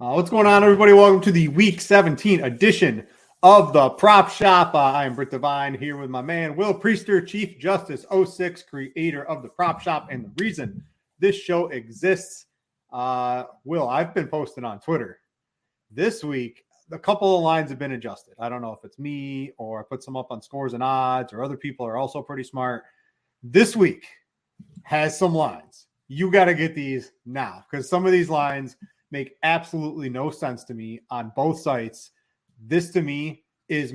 What's going on, everybody? Welcome to the Week 17 edition of the Prop Shop. I'm Brit Devine here with my man, Will Priester, Chief Justice 06, creator of the Prop Shop, and the reason this show exists. Will, I've been posting on Twitter. This week, a couple of lines have been adjusted. I don't know if it's me or I put some up on Scores and Odds or other people are also pretty smart. This week has some lines. You got to get these now because some of these lines make absolutely no sense to me on both sites. This to me is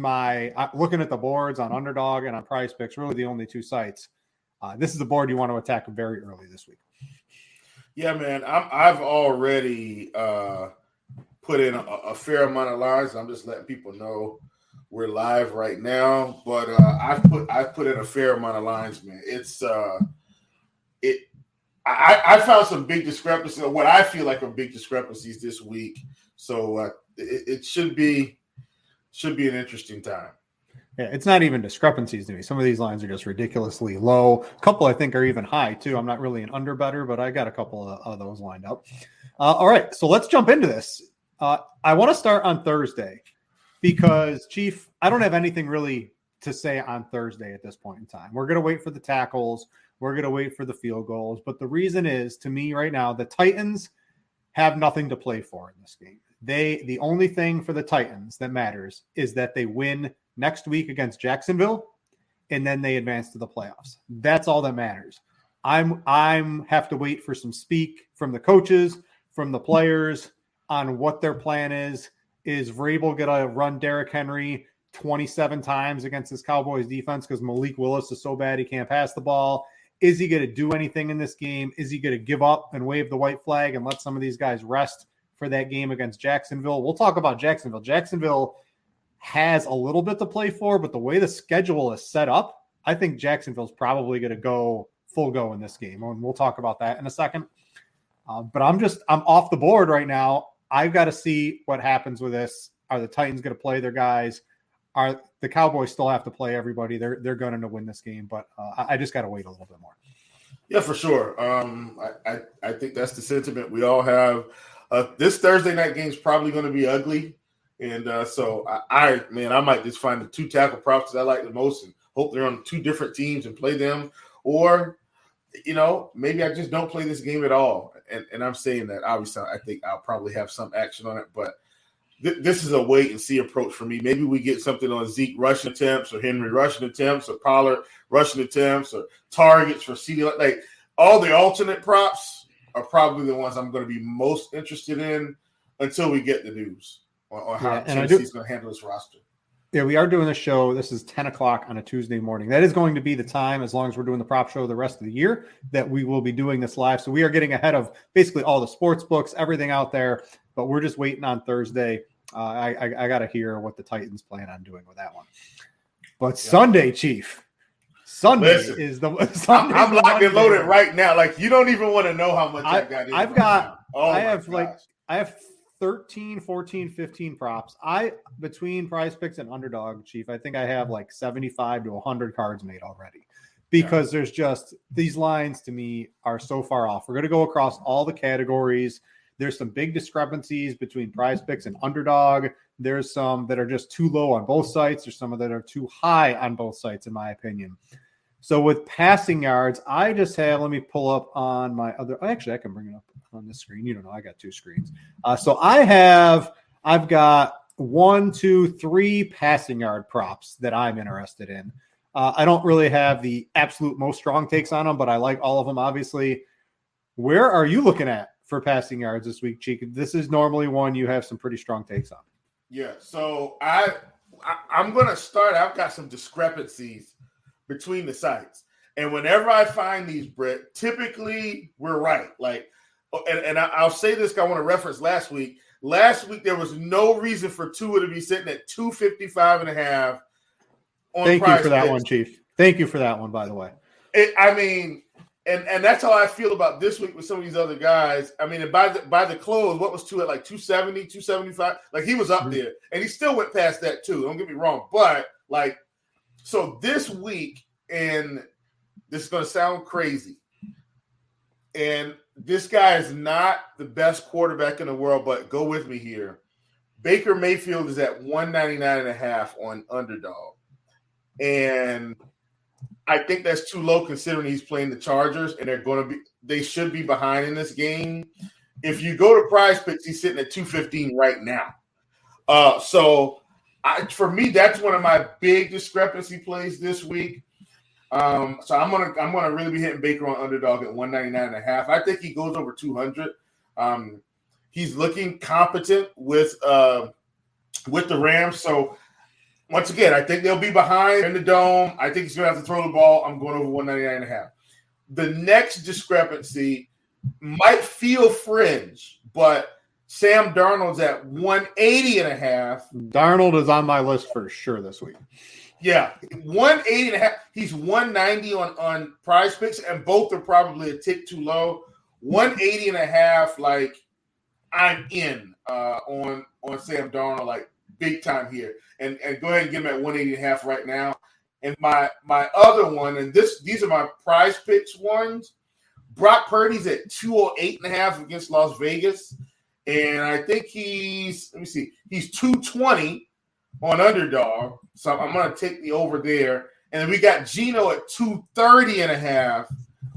looking at the boards on Underdog and on Prize Picks, really the only two sites. This is the board you want to attack very early this week. Yeah, man, I've already put in a fair amount of lines. I'm just letting people know we're live right now, but I've put in a fair amount of lines, man. I found some big discrepancies, or what I feel like are big discrepancies this week. So it should be an interesting time. Yeah, it's not even discrepancies to me. Some of these lines are just ridiculously low. A couple I think are even high too. I'm not really an under better, but I got a couple of those lined up. All right, so let's jump into this. I want to start on Thursday because, Chief, I don't have anything really to say on Thursday at this point in time. We're going to wait for the tackles. We're going to wait for the field goals. But the reason is, to me right now, the Titans have nothing to play for in this game. The only thing for the Titans that matters is that they win next week against Jacksonville, and then they advance to the playoffs. That's all that matters. I'm have to wait for some speak from the coaches, from the players on what their plan is. Is Vrabel going to run Derrick Henry 27 times against this Cowboys defense because Malik Willis is so bad he can't pass the ball? Is he going to do anything in this game? Is he going to give up and wave the white flag and let some of these guys rest for that game against Jacksonville? We'll talk about Jacksonville. Jacksonville has a little bit to play for, but the way the schedule is set up, I think Jacksonville's probably going to go full go in this game. And we'll talk about that in a second. But I'm off the board right now. I've got to see what happens with this. Are the Titans going to play their guys? Are the Cowboys still have to play everybody? They're going to win this game, but I just got to wait a little bit more. Yeah, for sure. I think that's the sentiment we all have. This Thursday night game is probably going to be ugly, and so I might just find the two tackle props that I like the most and hope they're on two different teams and play them, or maybe I just don't play this game at all. And I'm saying that obviously I think I'll probably have some action on it, but this is a wait and see approach for me. Maybe we get something on Zeke rushing attempts or Henry rushing attempts or Pollard rushing attempts or targets for CD. Like all the alternate props are probably the ones I'm going to be most interested in until we get the news on how Tennessee's going to handle this roster. Yeah, we are doing the show. This is 10 o'clock on a Tuesday morning. That is going to be the time, as long as we're doing the prop show the rest of the year, that we will be doing this live. So we are getting ahead of basically all the sports books, everything out there, but we're just waiting on Thursday. I got to hear what the Titans plan on doing with that one. But yeah. Sunday, Chief. Sunday is the Sunday. I'm locked and loaded right now. Like, you don't even want to know how much I got in. I have 13, 14, 15 props. Between Prize Picks and Underdog, Chief, I think I have like 75 to 100 cards made already because there's just these lines to me are so far off. We're going to go across all the categories. There's some big discrepancies between Prize Picks and Underdog. There's some that are just too low on both sites. There's some that are too high on both sites, in my opinion. So with passing yards, I just have, let me pull up on my other, actually I can bring it up on this screen. You don't know, I got two screens. So I've got 1, 2, 3 passing yard props that I'm interested in. I don't really have the absolute most strong takes on them, but I like all of them, obviously. Where are you looking at for passing yards this week, Cheek? This is normally one you have some pretty strong takes on. Yeah, so I'm going to start. I've got some discrepancies between the sites. And whenever I find these, Brit, typically we're right. Like, and I'll say this, I want to reference last week. Last week, there was no reason for Tua to be sitting at 255.5 on Thank Prize you for that Picks. one, Chief. Thank you for that one, by the way. And that's how I feel about this week with some of these other guys. I mean, by the close, what was Tua at, like 270, 275? Like, he was up there. And he still went past that, too. Don't get me wrong. But, like, so this week, and this is going to sound crazy, and this guy is not the best quarterback in the world, but go with me here. Baker Mayfield is at 199.5 on underdog. And I think that's too low considering he's playing the Chargers and they should be behind in this game. If you go to Prize Picks, he's sitting at 215 right now. For me, that's one of my big discrepancy plays this week. So I'm gonna really be hitting Baker on underdog at 199.5. I think he goes over 200. He's looking competent with the Rams. So once again, I think they'll be behind in the dome. I think he's gonna have to throw the ball. I'm going over 199.5. The next discrepancy might feel fringe, but Sam Darnold's at 180.5. Darnold is on my list for sure this week. Yeah, 180.5. He's 190 on Prize Picks, and both are probably a tick too low. 180.5, like I'm in on Sam Darnold, like big time here, and go ahead and get him at 180.5 right now. And my other one, and these are my Prize Picks ones. Brock Purdy's at 208.5 against Las Vegas, and I think he's 220 on underdog. So I'm going to take the over there. And then we got Geno at 230.5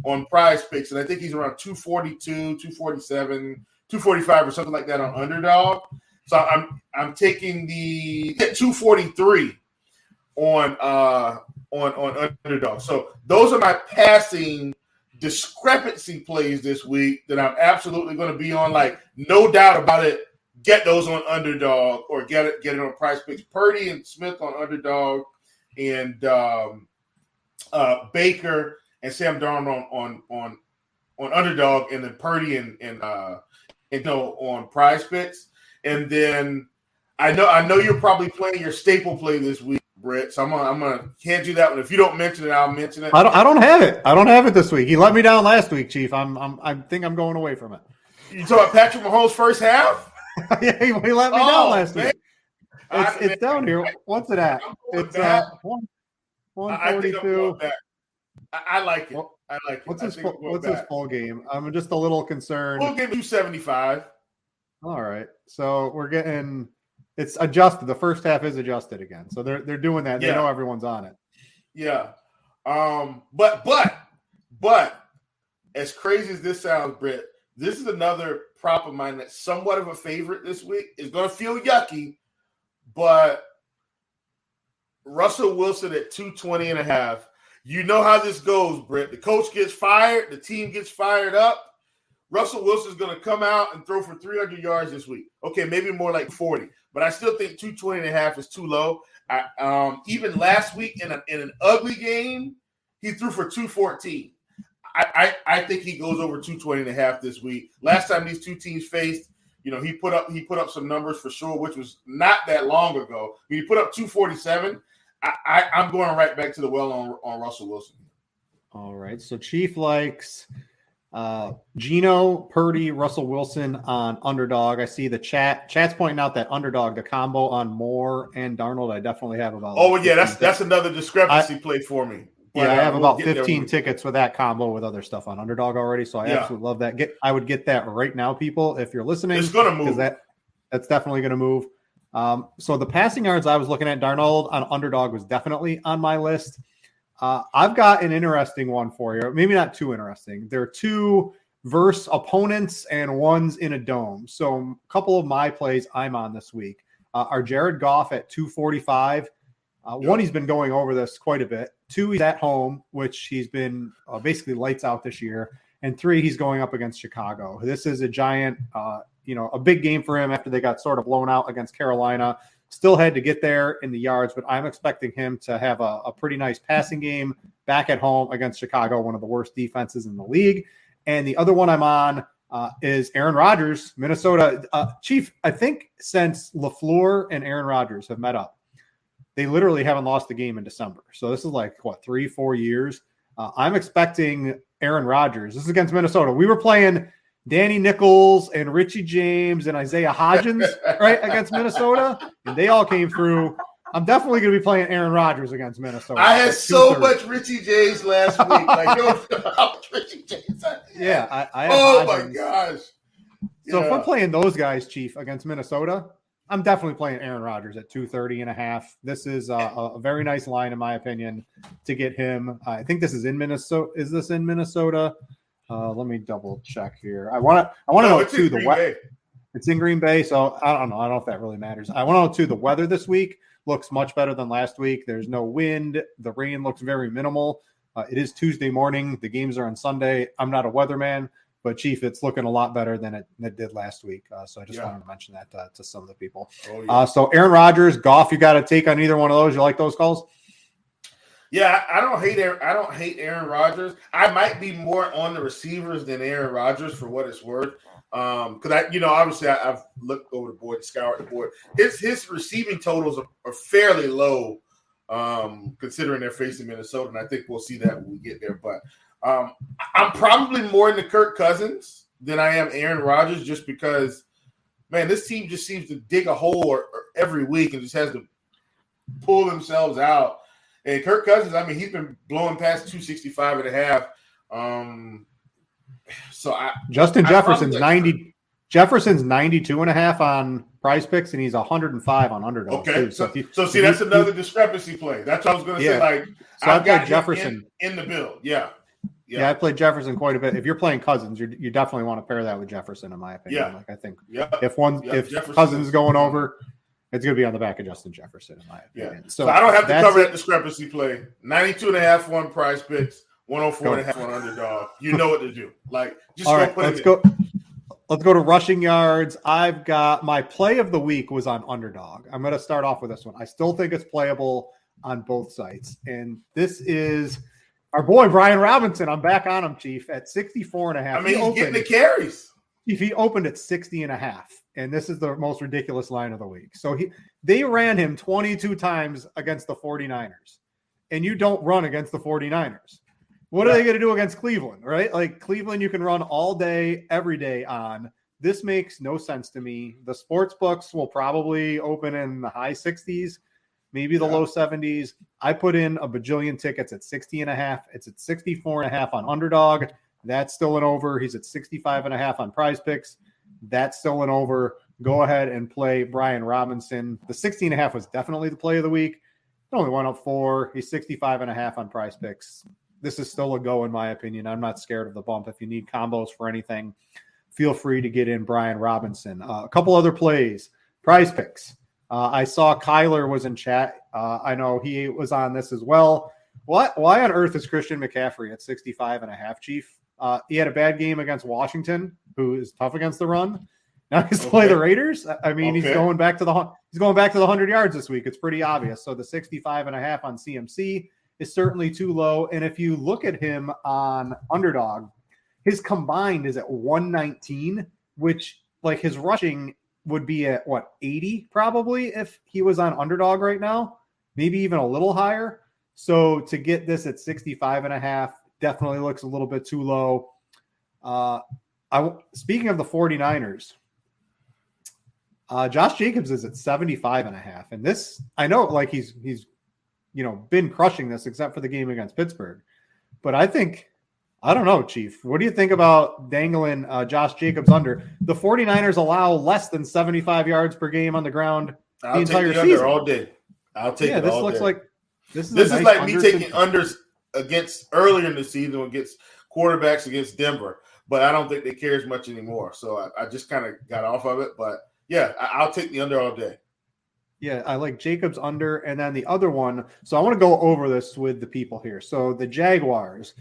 on Prize Picks, and I think he's around 242, 247, 245 or something like that on underdog. So I'm taking the 243 on underdog. So those are my passing discrepancy plays this week that I'm absolutely going to be on. Like, no doubt about it. Get those on underdog or get it on Prize Picks. Purdy and Smith on underdog, and Baker and Sam Darnold on underdog, and then Purdy and on Prize Picks. And then I know you're probably playing your staple play this week, Brit. So I'm gonna hand you that one. If you don't mention it, I'll mention it. I don't have it. I don't have it this week. He let me down last week, Chief. I think I'm going away from it. You talking about Patrick Mahomes' first half? Yeah, he let me down last week. It's down here. What's it at? It's 142. I like it. I like it. What's his full game? I'm just a little concerned. Full game 275. All right. So we're getting it's adjusted. The first half is adjusted again. So they're doing that. They know everyone's on it. Yeah. But as crazy as this sounds, Britt, this is another prop of mine that's somewhat of a favorite this week. It's going to feel yucky, but Russell Wilson at 220.5. You know how this goes, Britt. The coach gets fired. The team gets fired up. Russell Wilson's going to come out and throw for 300 yards this week. Okay, maybe more like 40. But I still think 220.5 is too low. Even last week in an ugly game, he threw for 214. I think he goes over 220.5 this week. Last time these two teams faced, he put up some numbers for sure, which was not that long ago. He put up 247. I'm going right back to the well on Russell Wilson. All right. So Chief likes Geno, Purdy, Russell Wilson on underdog. I see the chat's pointing out that underdog, the combo on Moore and Darnold, I definitely have about. Oh, yeah, that's another discrepancy play for me. But, I have about 15 tickets with that combo with other stuff on underdog already. So I absolutely love that. I would get that right now, people, if you're listening. It's going to move. That's definitely going to move. So the passing yards I was looking at, Darnold on underdog was definitely on my list. I've got an interesting one for you. Maybe not too interesting. There are two verse opponents and one's in a dome. So a couple of my plays I'm on this week are Jared Goff at 245. One, he's been going over this quite a bit. Two, he's at home, which he's been basically lights out this year. And three, he's going up against Chicago. This is a giant, a big game for him after they got sort of blown out against Carolina. Still had to get there in the yards, but I'm expecting him to have a pretty nice passing game back at home against Chicago, one of the worst defenses in the league. And the other one I'm on is Aaron Rodgers, Minnesota. Chief, I think since LaFleur and Aaron Rodgers have met up, they literally haven't lost a game in December. So this is 3-4 years. I'm expecting Aaron Rodgers. This is against Minnesota. We were playing Danny Nichols and Richie James and Isaiah Hodgins, right, against Minnesota. And they all came through. I'm definitely going to be playing Aaron Rodgers against Minnesota. I had so much Richie J's last week. Like, yo, how much Richie J's I had. Yeah, I had Oh, Hodgins. my gosh. So if we're playing those guys, Chief, against Minnesota, I'm definitely playing Aaron Rodgers at 230.5. This is a very nice line, in my opinion, to get him. I think this is in Minnesota. Is this in Minnesota? Let me double check here. I want to know too the weather. It's in Green Bay, so I don't know. I don't know if that really matters. I want to know too the weather this week looks much better than last week. There's no wind. The rain looks very minimal. It is Tuesday morning. The games are on Sunday. I'm not a weatherman, but Chief, it's looking a lot better than it did last week. So I just wanted to mention that to some of the people. Oh, yeah. So Aaron Rodgers, Goff, you got to take on either one of those. You like those calls? Yeah, I don't hate Aaron Rodgers. I might be more on the receivers than Aaron Rodgers for what it's worth. Because obviously I've looked over the board, scoured the board. His receiving totals are fairly low, considering they're facing Minnesota, and I think we'll see that when we get there. But I'm probably more into Kirk Cousins than I am Aaron Rodgers, just because, man, this team just seems to dig a hole every week and just has to pull themselves out. And Kirk Cousins, I mean, he's been blowing past 265.5. Justin Jefferson's 90. Jefferson's 92.5 on Prize Picks, and he's 105 on Underdog. Okay, so that's another discrepancy play. That's what I was going to say. Like, so I've got Jefferson in the build. Yeah, I played Jefferson quite a bit. If you're playing Cousins, you definitely want to pair that with Jefferson, in my opinion. Yeah. Like, I think if Cousins is going over, it's going to be on the back of Justin Jefferson, in my opinion. Yeah. So I don't have to cover that discrepancy play. 92.5 on Prize Picks. 104.5 on Underdog. You know what to do. Like, just all go right, put let's it go. Let's go to rushing yards. I've got my play of the week was on Underdog. I'm going to start off with this one. I still think it's playable on both sites. And this is our boy, Brian Robinson. I'm back on him, Chief, at 64.5. I mean, he's getting the carries. Chief, he opened at 60.5. And this is the most ridiculous line of the week. So they ran him 22 times against the 49ers. And you don't run against the 49ers. What are they going to do against Cleveland, right? Like, Cleveland, you can run all day, every day on. This makes no sense to me. The sports books will probably open in the high 60s, maybe the low 70s. I put in a bajillion tickets at 60.5. It's at 64.5 on Underdog. That's still an over. He's at 65.5 on Prize Picks. That's still an over. Go ahead and play Brian Robinson. The 60.5 was definitely the play of the week. It only went up 4. He's 65.5 on Prize Picks. This is still a go, in my opinion. I'm not scared of the bump. If you need combos for anything, feel free to get in Brian Robinson. A couple other plays. Prize Picks. I saw Kyler was in chat. I know he was on this as well. Why on earth is Christian McCaffrey at 65.5, Chief? He had a bad game against Washington, who is tough against the run. Now he's play the Raiders. I mean, he's going back to the 100 yards this week. It's pretty obvious. So the 65.5 on CMC is certainly too low. And if you look at him on Underdog, his combined is at 119, which, like, his rushing would be at 80 probably if he was on Underdog right now, maybe even a little higher. So to get this at 65.5 definitely looks a little bit too low. Speaking of the 49ers, Josh Jacobs is at 75.5. And this, I know, like, he's been crushing this except for the game against Pittsburgh. But I don't know, Chief. What do you think about dangling Josh Jacobs under? The 49ers allow less than 75 yards per game on the ground the entire season. All day. I'll take it all day. This is like me taking unders against earlier in the season against quarterbacks against Denver. But I don't think they care as much anymore. So I just kind of got off of it. But, yeah, I'll take the under all day. Yeah, I like Jacobs under. And then the other one, so I want to go over this with the people here. So the Jaguars,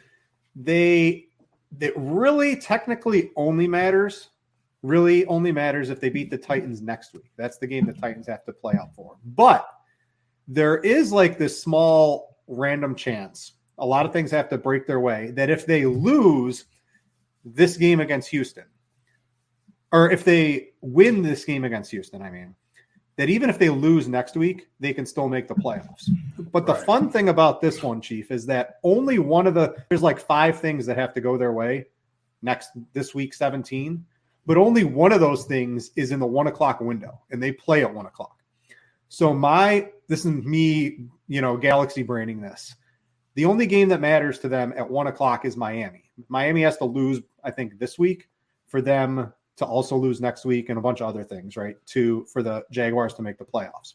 it really technically only matters if they beat the Titans next week. That's the game the Titans have to play out for. But there is like this small random chance. A lot of things have to break their way that if they lose this game against Houston, or if they win this game against Houston, that even if they lose next week, they can still make the playoffs. But the fun thing about this one, Chief, is that only there's like 5 things that have to go their way this week 17, but only one of those things is in the 1 o'clock window, and they play at 1 o'clock. So this is me, galaxy braining this. The only game that matters to them at 1:00 is Miami. Miami has to lose, I think, this week for them to also lose next week and a bunch of other things, right? For the Jaguars to make the playoffs.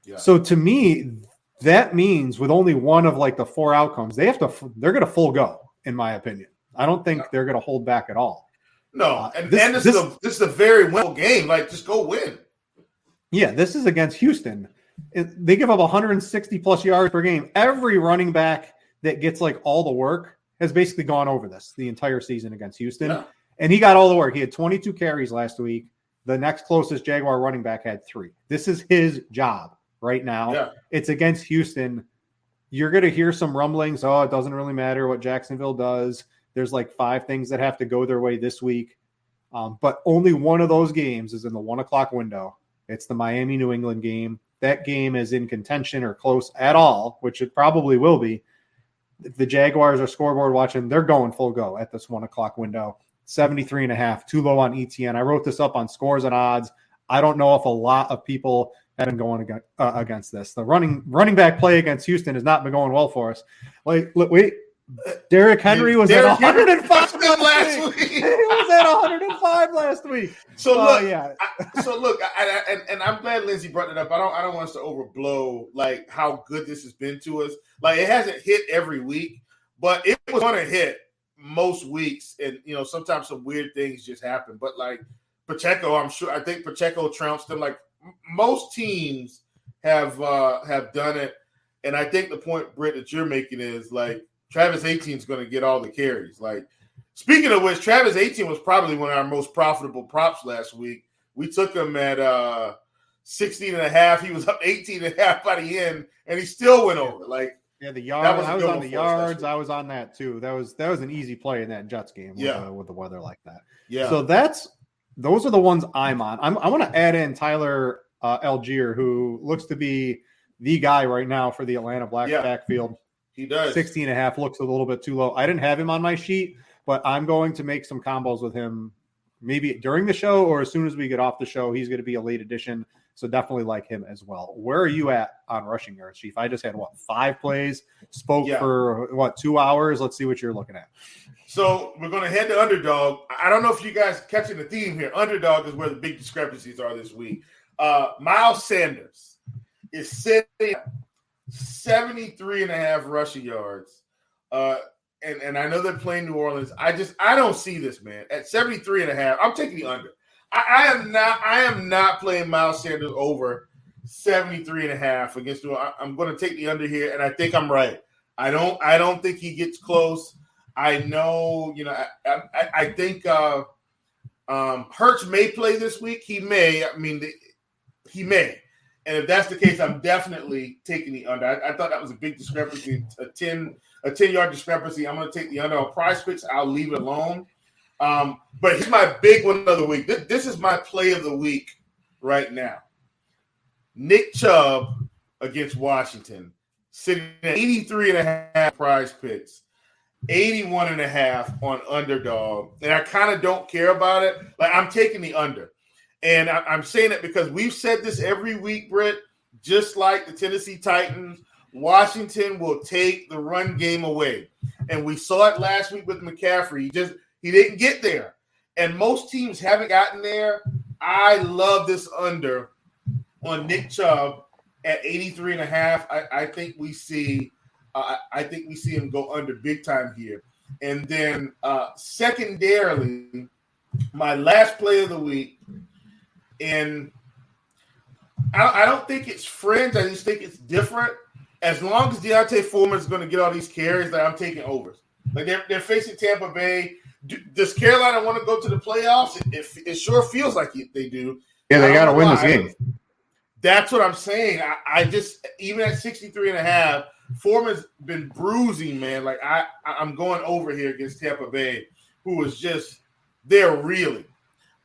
Yeah. So to me, that means with only one of like the four outcomes, they're going to full go, in my opinion. I don't think they're going to hold back at all. No, this is a very winnable game. Like, just go win. Yeah, this is against Houston. They give up 160 plus yards per game. Every running back that gets like all the work has basically gone over this the entire season against Houston. Yeah. And he got all the work. He had 22 carries last week. The next closest Jaguar running back had 3. This is his job right now. Yeah. It's against Houston. You're going to hear some rumblings. Oh, it doesn't really matter what Jacksonville does. There's like 5 things that have to go their way this week. But only one of those games is in the 1:00 window. It's the Miami-New England game. That game is in contention or close at all, which it probably will be. If the Jaguars are scoreboard watching, they're going full go at this 1:00 window. 73.5, too low on ETN. I wrote this up on Scores and Odds. I don't know if a lot of people have been going against this. The running back play against Houston has not been going well for us. Wait. Derrick Henry was at 105 last week. He was at 105 last week. So look, and I'm glad Lindsay brought it up. I don't want us to overblow like how good this has been to us. Like, it hasn't hit every week, but it was going to hit most weeks, and sometimes some weird things just happen. But like Pacheco, I think Pacheco trounced them. Like most teams have done it, and I think the point, Brit, that you're making is like Travis Etienne is going to get all the carries. Like, speaking of which, Travis Etienne was probably one of our most profitable props last week. We took him at 16.5. He was up 18.5 by the end, and he still went over. Like, yeah, the yards. I was on the yards. I was on that too. That was an easy play in that Jets game. With the weather like that. Yeah. So those are the ones I'm on. I want to add in Tyler Algier, who looks to be the guy right now for the Atlanta backfield. He does. 16.5 looks a little bit too low. I didn't have him on my sheet, but I'm going to make some combos with him maybe during the show or as soon as we get off the show. He's going to be a late addition, so definitely like him as well. Where are you at on rushing yards, Chief? I just had, 5 plays, spoke for, 2 hours? Let's see what you're looking at. So we're going to head to Underdog. I don't know if you guys catching the theme here. Underdog is where the big discrepancies are this week. Miles Sanders is sitting 73.5 rushing yards. And I know they're playing New Orleans. I don't see this, man. At 73.5, I'm taking the under. I am not playing Miles Sanders over 73.5 against New Orleans. I'm going to take the under here, and I think I'm right. I don't think he gets close. I know, I think Hurts may play this week. He may. He may. And if that's the case, I'm definitely taking the under. I thought that was a big discrepancy, a 10-yard discrepancy. I'm going to take the under on Prize Picks. I'll leave it alone. But here's my big one of the week. This is my play of the week right now. Nick Chubb against Washington, sitting at 83.5 Prize Picks, 81.5 on Underdog. And I kind of don't care about it. Like, I'm taking the under. And I'm saying it because we've said this every week, Britt. Just like the Tennessee Titans, Washington will take the run game away. And we saw it last week with McCaffrey. He didn't get there. And most teams haven't gotten there. I love this under on Nick Chubb at 83.5. I think we see him go under big time here. And then secondarily, my last play of the week. And I don't think it's fringe. I just think it's different. As long as Deontay Foreman is going to get all these carries, that I'm taking overs. Like, they're facing Tampa Bay. Does Carolina want to go to the playoffs? It sure feels like they do. Yeah, they got to win this game. That's what I'm saying. I just, even at 63.5, Foreman's been bruising, man. Like, I'm going over here against Tampa Bay, who is just, they're reeling.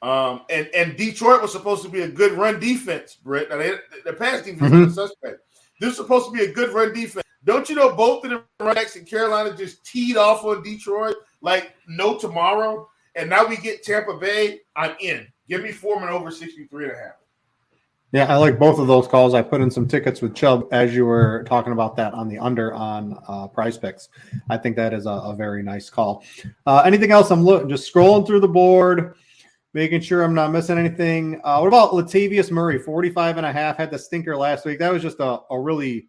And Detroit was supposed to be a good run defense, Britt. Now, the pass defense is a suspect. This is supposed to be a good run defense. Don't you know both of the running backs in Carolina just teed off on Detroit like no tomorrow? And now we get Tampa Bay. I'm in. Give me Foreman over 63.5. Yeah, I like both of those calls. I put in some tickets with Chubb as you were talking about that on the under on Prize Picks. I think that is a very nice call. Anything else? I'm just scrolling through the board, making sure I'm not missing anything. What about Latavius Murray, 45.5, had the stinker last week. That was just a really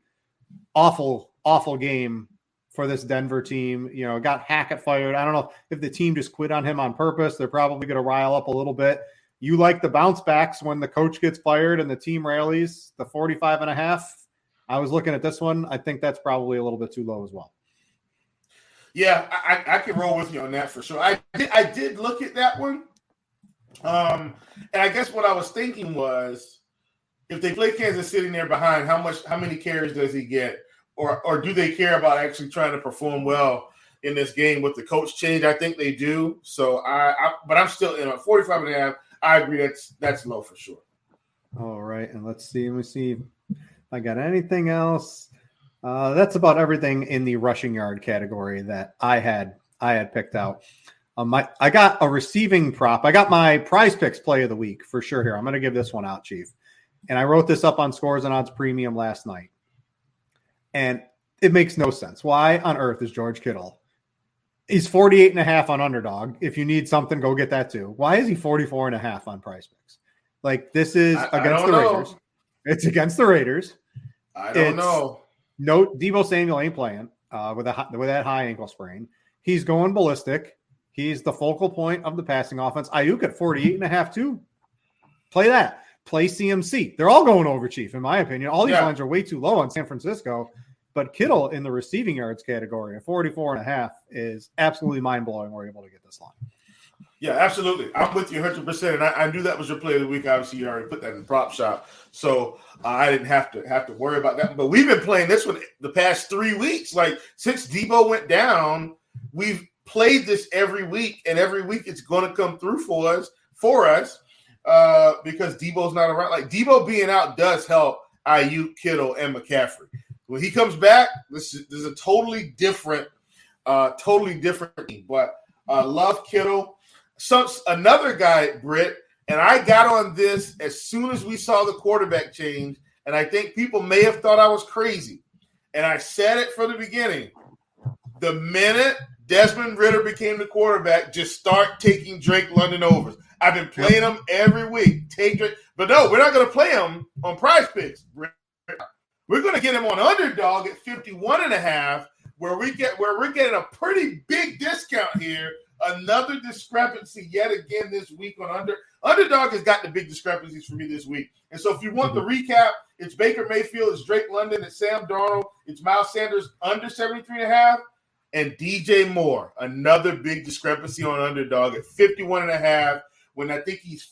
awful game for this Denver team. Got Hackett fired. I don't know if the team just quit on him on purpose. They're probably going to rile up a little bit. You like the bounce backs when the coach gets fired and the team rallies. The 45.5. I was looking at this one. I think that's probably a little bit too low as well. Yeah, I can roll with you on that for sure. I did look at that one. And I guess what I was thinking was, if they play Kansas City near behind, how many carries does he get? Or do they care about actually trying to perform well in this game with the coach change? I think they do. So but I'm still in 45.5. I agree that's low for sure. All right, and let me see if I got anything else. That's about everything in the rushing yard category that I had picked out. I got a receiving prop. I got my Prize Picks play of the week for sure here. I'm going to give this one out, Chief. And I wrote this up on Scores and Odds Premium last night. And it makes no sense. Why on earth is George Kittle? He's 48.5 on Underdog. If you need something, go get that too. Why is he 44.5 on Prize Picks? Like, this is against the Raiders. It's against the Raiders. I don't know. No, Deebo Samuel ain't playing with that high ankle sprain. He's going ballistic. He's the focal point of the passing offense. Ayuk at 48.5 too. Play that. Play CMC. They're all going over, Chief, in my opinion. All these lines are way too low on San Francisco. But Kittle in the receiving yards category at 44.5 is absolutely mind-blowing. We're able to get this line. Yeah, absolutely. I'm with you 100%. And I knew that was your play of the week. Obviously, you already put that in the prop shop. So I didn't have to worry about that. But we've been playing this one the past 3 weeks. Like, since Deebo went down, we've played this every week. And every week it's going to come through for us because Deebo's not around. Like, Deebo being out does help Ayuk, Kittle, and McCaffrey. When he comes back, this is a totally different team. But love Kittle. Another guy, Brit, and I got on this as soon as we saw the quarterback change, and I think people may have thought I was crazy. And I said it from the beginning. The minute Desmond Ridder became the quarterback, just start taking Drake London overs. I've been playing him every week. Take Drake, but no, we're not going to play him on Prize Picks, Brit. We're going to get him on Underdog at 51.5, where we're getting a pretty big discount here. Another discrepancy yet again this week on Underdog has got the big discrepancies for me this week. And so if you want the recap, it's Baker Mayfield, it's Drake London, it's Sam Darnold, it's Miles Sanders under 73.5, and DJ Moore. Another big discrepancy on Underdog at 51.5, when I think he's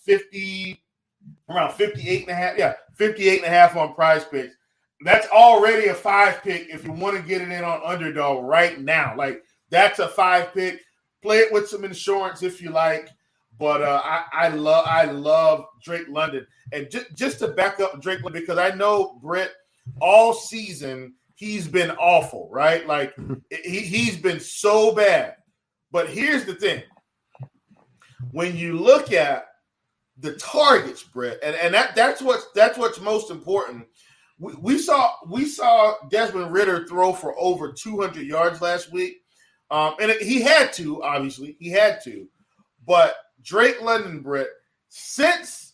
around 58.5. Yeah, 58.5 on Prize Picks. That's already a 5-pick if you want to get it in on Underdog right now. Like, that's a 5-pick. Play it with some insurance if you like. But I love Drake London. And just to back up Drake London, because I know, Brit, all season he's been awful, right? Like, he's been so bad. But here's the thing. When you look at the targets, Brit, and that's what's most important. We saw Desmond Ridder throw for over 200 yards last week, and he had to. Obviously, he had to. But Drake London, Brit, since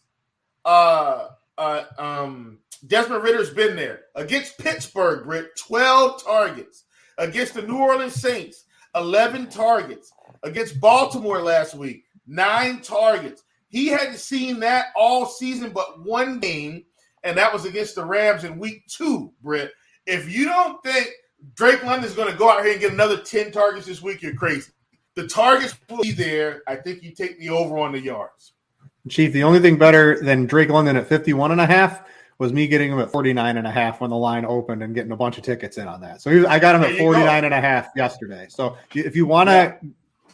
Desmond Ridder's been there against Pittsburgh, Brit, 12 targets against the New Orleans Saints, 11 targets against Baltimore last week, 9 targets. He hadn't seen that all season, but one game. And that was against the Rams in week 2, Britt. If you don't think Drake London is going to go out here and get another 10 targets this week, you're crazy. The targets will be there. I think you take the over on the yards. Chief, the only thing better than Drake London at 51.5 was me getting him at 49.5 when the line opened and getting a bunch of tickets in on that. So I got him at 49.5 yesterday. So if you want to,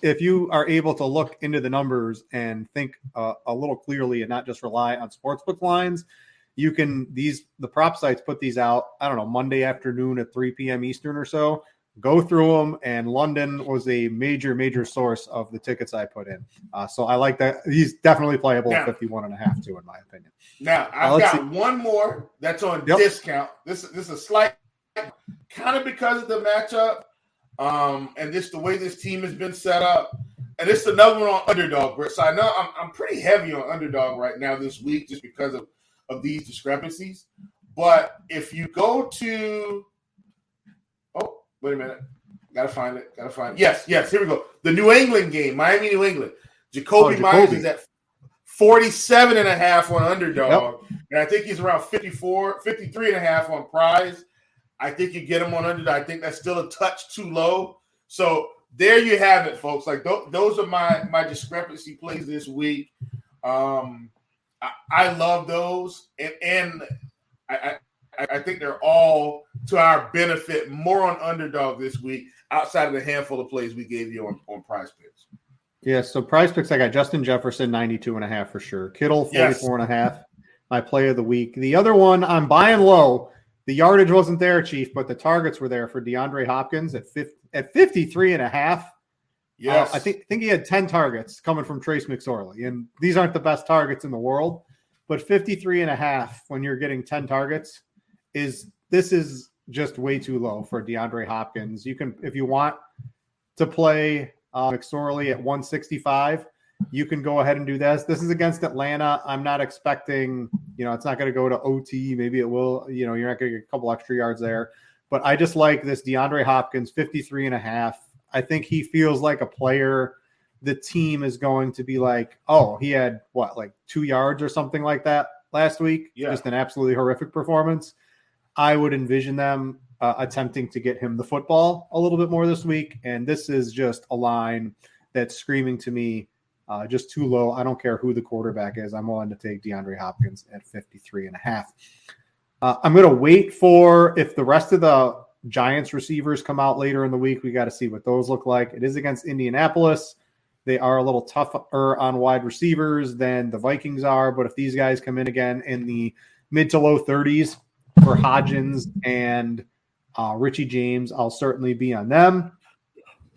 if you are able to look into the numbers and think a little clearly and not just rely on sportsbook lines, you can the prop sites put these out, I don't know, Monday afternoon at 3 p.m. Eastern or so. go through them. And London was a major source of the tickets I put in. So I like that. He's definitely playable at 51.5 too, in my opinion. Now I've got one more that's on discount. This is a slight, kind of because of the matchup, and just the way this team has been set up. And it's another one on underdog, Brit. So I know I'm pretty heavy on underdog right now this week just because of these discrepancies. But if you go to wait a minute. Gotta find it. Yes, here we go. The New England game, Miami, New England. Jacoby Myers is at 47.5 on underdog. Yep. And I think he's around 53.5 on prize. I think you get him on underdog. I think that's still a touch too low. So there you have it, folks. Like those are my discrepancy plays this week. I love those. And I think they're all to our benefit, more on underdog this week, outside of the handful of plays we gave you on prize picks. Yeah, so prize picks, I got Justin Jefferson, 92.5 for sure. Kittle, 44.5, my play of the week. The other one, I'm buying low. The yardage wasn't there, Chief, but the targets were there for DeAndre Hopkins at 53.5. Yes. I think he had 10 targets coming from Trace McSorley, and these aren't the best targets in the world, but 53.5 when you're getting 10 targets is just way too low for DeAndre Hopkins. You can, if you want to play McSorley at 165, you can go ahead and do this. This is against Atlanta. I'm not expecting, it's not going to go to OT. Maybe it will, you're not going to get a couple extra yards there, but I just like this DeAndre Hopkins, 53.5. I think he feels like a player the team is going to be like, oh, he had 2 yards or something like that last week. Yeah. Just an absolutely horrific performance. I would envision them attempting to get him the football a little bit more this week. And this is just a line that's screaming to me just too low. I don't care who the quarterback is. I'm willing to take DeAndre Hopkins at 53.5. I'm going to wait for if the rest of the Giants receivers come out later in the week. We got to see what those look like. It is against Indianapolis. They are a little tougher on wide receivers than the Vikings are. But if these guys come in again in the mid to low 30s for Hodgins and Richie James, I'll certainly be on them.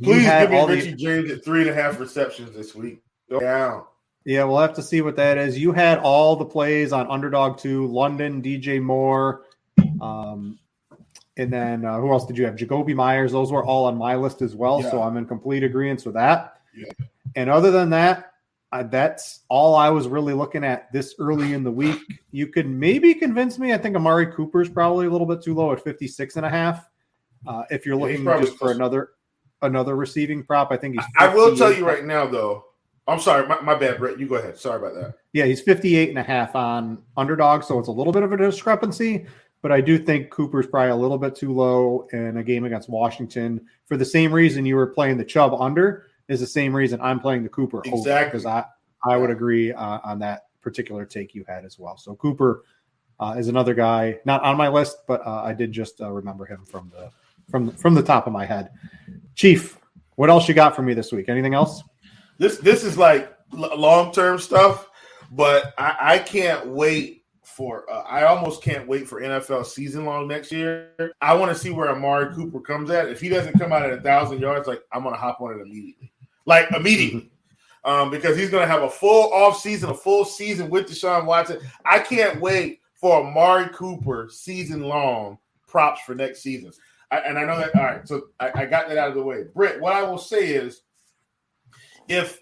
Please give me Richie James at 3.5 receptions this week. Go down. Yeah, we'll have to see what that is. You had all the plays on Underdog 2, London, DJ Moore, and then who else did you have? Jacoby Myers. Those were all on my list as well, so I'm in complete agreement with that. Yeah. And other than that, that's all I was really looking at this early in the week. You could maybe convince me. I think Amari Cooper is probably a little bit too low at 56.5. If you're looking just for another receiving prop, I think he's. I will tell you right now, though. I'm sorry, my bad, Brett. You go ahead. Sorry about that. Yeah, he's 58.5 on Underdog, so it's a little bit of a discrepancy. But I do think Cooper's probably a little bit too low in a game against Washington for the same reason you were playing the Chubb under. Is the same reason I'm playing the Cooper over, because I would agree on that particular take you had as well. So Cooper is another guy not on my list, but I did just remember him from the top of my head. Chief, what else you got for me this week? Anything else? This is like long-term stuff, but I can't wait for I almost can't wait for NFL season long next year. I want to see where Amari Cooper comes at. If he doesn't come out at 1,000 yards, I'm going to hop on it immediately. Because he's going to have a full off season, a full season with Deshaun Watson. I can't wait for Amari Cooper season long props for next season. I know that. All right, so I got that out of the way. Britt, what I will say is, if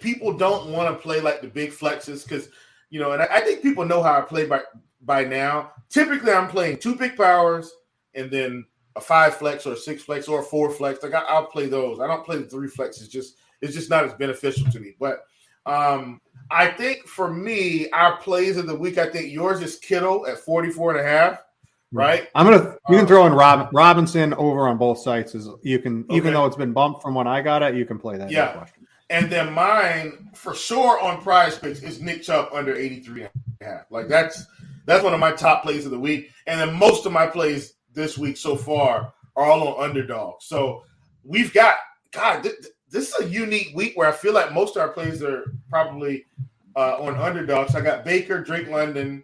people don't want to play like the big flexes, because and I think people know how I play by now. Typically, I'm playing 2 pick powers and then a 5 flex or a 6 flex or a 4 flex. Like I'll play those. I don't play the 3 flex. It's just not as beneficial to me. But I think for me, our plays of the week, I think yours is Kittle at 44.5. Right. You can throw in Robinson over on both sites. Even though it's been bumped from when I got it, you can play that. Yeah. No, and then mine for sure on prize picks is Nick Chubb under 83.5. Like that's one of my top plays of the week. And then most of my plays this week so far are all on underdog. So we've got, this is a unique week where I feel like most of our plays are probably on underdogs. I got Baker, Drake London.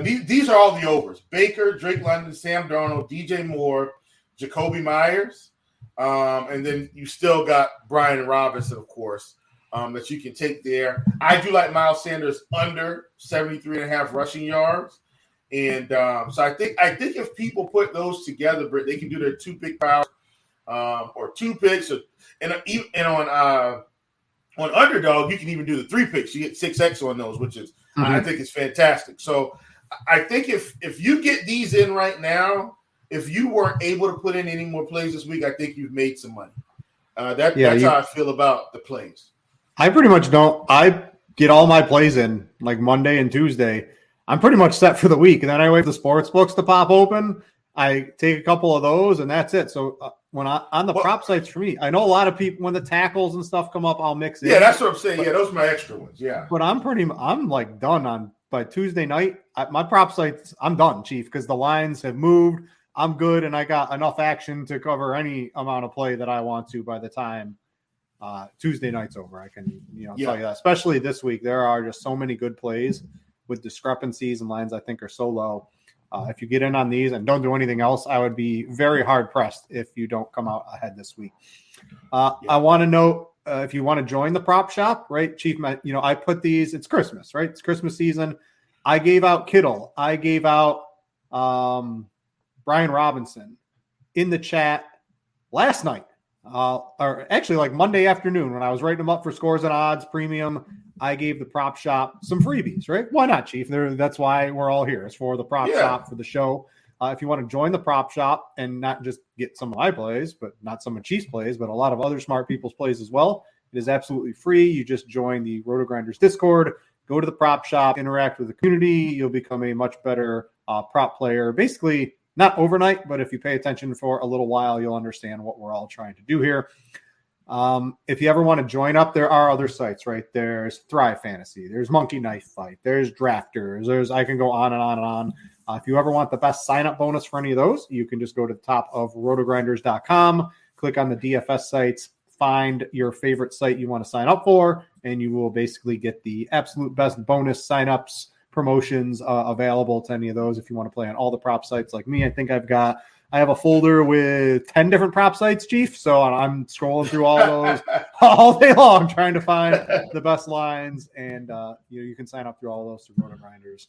These are all the overs. Baker, Drake London, Sam Darnold, DJ Moore, Jacoby Myers, and then you still got Brian Robinson, of course, that you can take there. I do like Miles Sanders under 73.5 rushing yards. And so I think if people put those together, Britt, they can do their 2-pick power or 2 picks, and on Underdog you can even do the 3 picks. You get 6x on those, which is I think is fantastic. So I think if you get these in right now, if you weren't able to put in any more plays this week, I think you've made some money. That's how I feel about the plays. I pretty much don't. I get all my plays in like Monday and Tuesday. I'm pretty much set for the week. And then I wait for the sports books to pop open. I take a couple of those and that's it. So when on the prop sites for me, I know a lot of people, when the tackles and stuff come up, I'll mix it. Yeah, that's what I'm saying. Those are my extra ones. Yeah. But I'm like done by Tuesday night. My prop sites, I'm done, Chief, because the lines have moved. I'm good. And I got enough action to cover any amount of play that I want to by the time Tuesday night's over. I can, tell you that, especially this week, there are just so many good plays with discrepancies and lines I think are so low. If you get in on these and don't do anything else, I would be very hard pressed if you don't come out ahead this week. I want to know if you want to join the prop shop, right, Chief? I put these. It's Christmas, right? It's Christmas season. I gave out Kittle. I gave out Brian Robinson in the chat last night, or actually like Monday afternoon when I was writing them up for Scores and Odds Premium. I gave the prop shop some freebies, right? Why not, Chief? That's why we're all here. It's for the prop shop, for the show. If you want to join the prop shop and not just get some of my plays, but not some of Chief's plays, but a lot of other smart people's plays as well, it is absolutely free. You just join the RotoGrinders Discord, go to the prop shop, interact with the community. You'll become a much better prop player. Basically, not overnight, but if you pay attention for a little while, you'll understand what we're all trying to do here. If you ever want to join up, there are other sites, right? There's Thrive Fantasy, there's Monkey Knife Fight, there's Drafters, I can go on and on and on. If you ever want the best sign-up bonus for any of those, you can just go to the top of rotogrinders.com, click on the DFS sites, find your favorite site you want to sign up for, and you will basically get the absolute best bonus sign-ups, promotions available to any of those. If you want to play on all the prop sites like me, I think I have a folder with 10 different prop sites, Chief. So I'm scrolling through all those all day long, trying to find the best lines. And you can sign up through all those through RotoGrinders.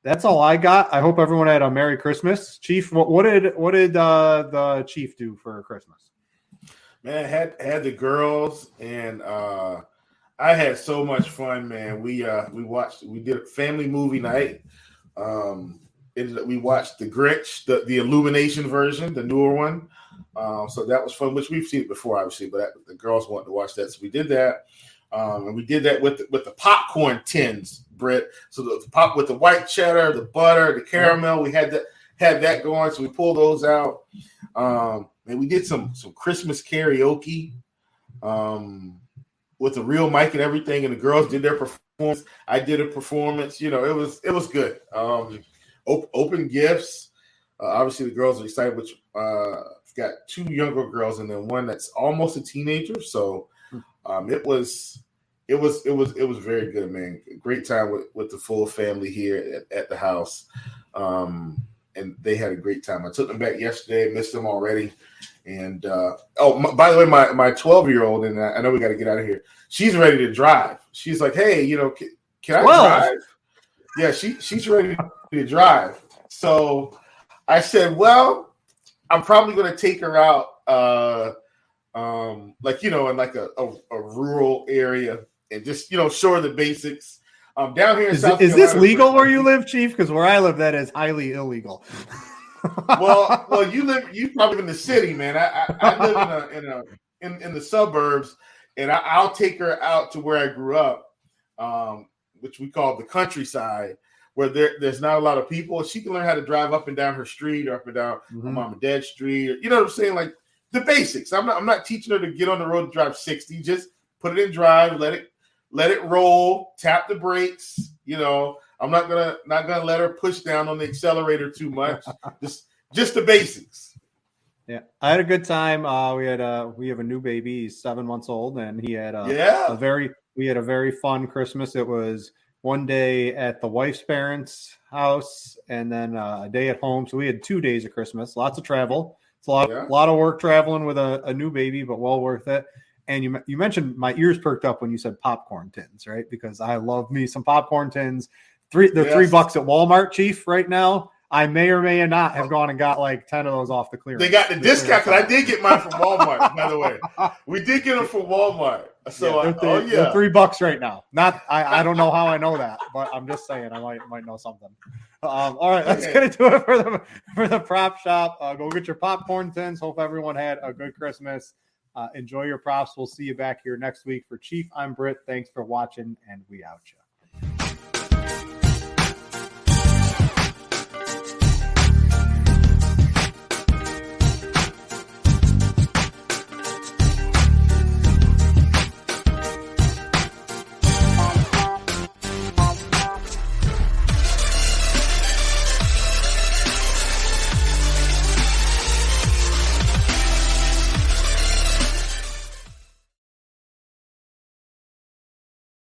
That's all I got. I hope everyone had a Merry Christmas. Chief, what did the Chief do for Christmas? Man, had the girls, and I had so much fun, man. We did a family movie night. We watched The Grinch, the Illumination version, the newer one. So that was fun, which we've seen it before, obviously, but the girls wanted to watch that. So we did that. And we did that with the popcorn tins, Britt. So the pop with the white cheddar, the butter, the caramel, we had that going. So we pulled those out. And we did some Christmas karaoke with the real mic and everything. And the girls did their performance. I did a performance. It was good. Open gifts. Obviously, the girls are excited, which got 2 younger girls and then one that's almost a teenager. So it was very good, man. Great time with the full family here at the house, and they had a great time. I took them back yesterday. Missed them already. And by the way, my 12-year-old, and I know we got to get out of here. She's ready to drive. She's like, hey, can I drive? Yeah, she's ready to drive. So I said, well, I'm probably going to take her out, in like a rural area and just, show her the basics. Down here in South Carolina. Is this legal where you live, Chief? Because where I live, that is highly illegal. well, you probably live in the city, man. I live in the suburbs, and I'll take her out to where I grew up, which we call the countryside, where there's not a lot of people. She can learn how to drive up and down her street or up and down her mom and dad's street. Or, you know what I'm saying? Like the basics. I'm not teaching her to get on the road to drive 60. Just put it in drive, let it roll, tap the brakes. I'm not gonna let her push down on the accelerator too much. just the basics. Yeah, I had a good time. We have a new baby. He's 7 months old, and he had we had a very fun Christmas. It was one day at the wife's parents' house, and then a day at home. So we had 2 days of Christmas. Lots of travel. It's a lot of work traveling with a new baby, but well worth it. And you mentioned my ears perked up when you said popcorn tins, right? Because I love me some popcorn tins. $3 at Walmart, Chief, right now. I may or may not have gone and got like 10 of those off the clearance. They got the discount because I did get mine from Walmart, by the way. We did get them from Walmart. So they're $3 right now. Not I don't know how I know that, but I'm just saying I might know something. All right, let's get into it for the prop shop. Go get your popcorn tins. Hope everyone had a good Christmas. Enjoy your props. We'll see you back here next week. For Chief, I'm Brit. Thanks for watching, and we out you.